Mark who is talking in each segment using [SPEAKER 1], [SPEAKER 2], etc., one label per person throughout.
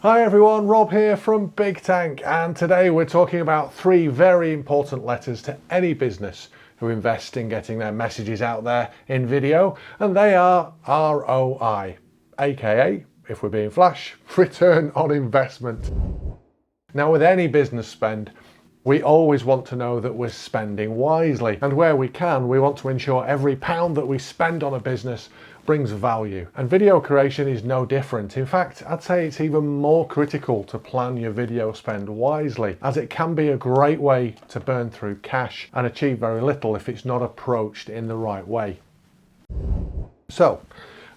[SPEAKER 1] Hi everyone, Rob here from Bigtank, and today we're talking about 3 very important letters to any business who invest in getting their messages out there in video, and they are ROI, aka, if we're being flash, return on investment. Now with any business spend, we always want to know that we're spending wisely, and where we can, we want to ensure every pound that we spend on a business brings value. And video creation is no different. In fact, I'd say it's even more critical to plan your video spend wisely, as it can be a great way to burn through cash and achieve very little if it's not approached in the right way. So,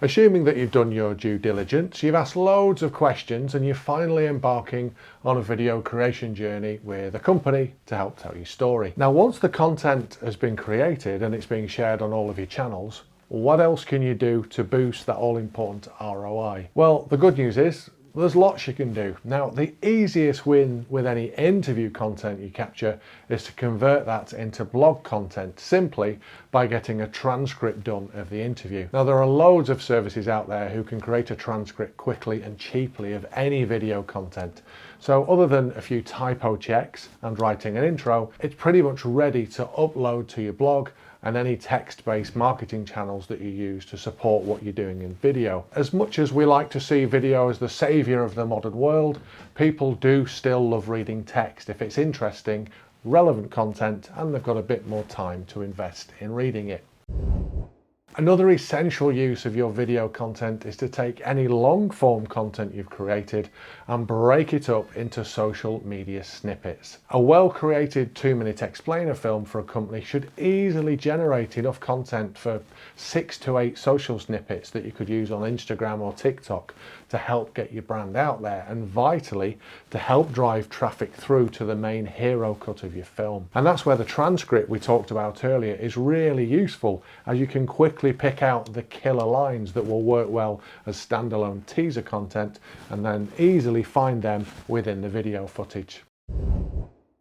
[SPEAKER 1] assuming that you've done your due diligence, you've asked loads of questions, and you're finally embarking on a video creation journey with a company to help tell your story. Now, once the content has been created and it's being shared on all of your channels, what else can you do to boost that all-important ROI? Well, the good news is there's lots you can do. Now, the easiest win with any interview content you capture is to convert that into blog content simply by getting a transcript done of the interview. Now, there are loads of services out there who can create a transcript quickly and cheaply of any video content. So other than a few typo checks and writing an intro, it's pretty much ready to upload to your blog and any text-based marketing channels that you use to support what you're doing in video. As much as we like to see video as the savior of the modern world, people do still love reading text if it's interesting, relevant content, and they've got a bit more time to invest in reading it. Another essential use of your video content is to take any long form content you've created and break it up into social media snippets. A well created 2-minute explainer film for a company should easily generate enough content for 6 to 8 social snippets that you could use on Instagram or TikTok to help get your brand out there, and vitally to help drive traffic through to the main hero cut of your film. And that's where the transcript we talked about earlier is really useful, as you can quickly pick out the killer lines that will work well as standalone teaser content and then easily find them within the video footage.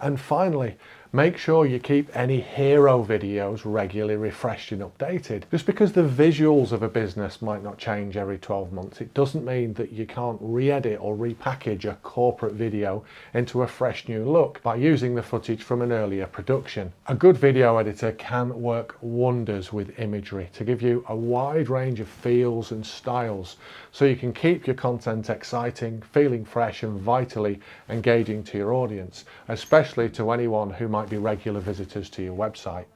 [SPEAKER 1] And finally, make sure you keep any hero videos regularly refreshed and updated. Just because the visuals of a business might not change every 12 months, it doesn't mean that you can't re-edit or repackage a corporate video into a fresh new look by using the footage from an earlier production. A good video editor can work wonders with imagery to give you a wide range of feels and styles, so you can keep your content exciting, feeling fresh and vitally engaging to your audience, especially to anyone who might be regular visitors to your website.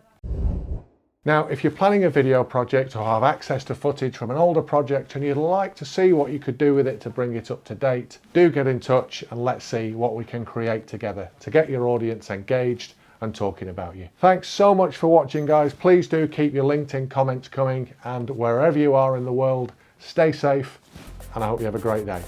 [SPEAKER 1] Now, if you're planning a video project or have access to footage from an older project and you'd like to see what you could do with it to bring it up to date, do get in touch and let's see what we can create together to get your audience engaged and talking about you. Thanks so much for watching, guys. Please do keep your LinkedIn comments coming, and wherever you are in the world, stay safe, and I hope you have a great day.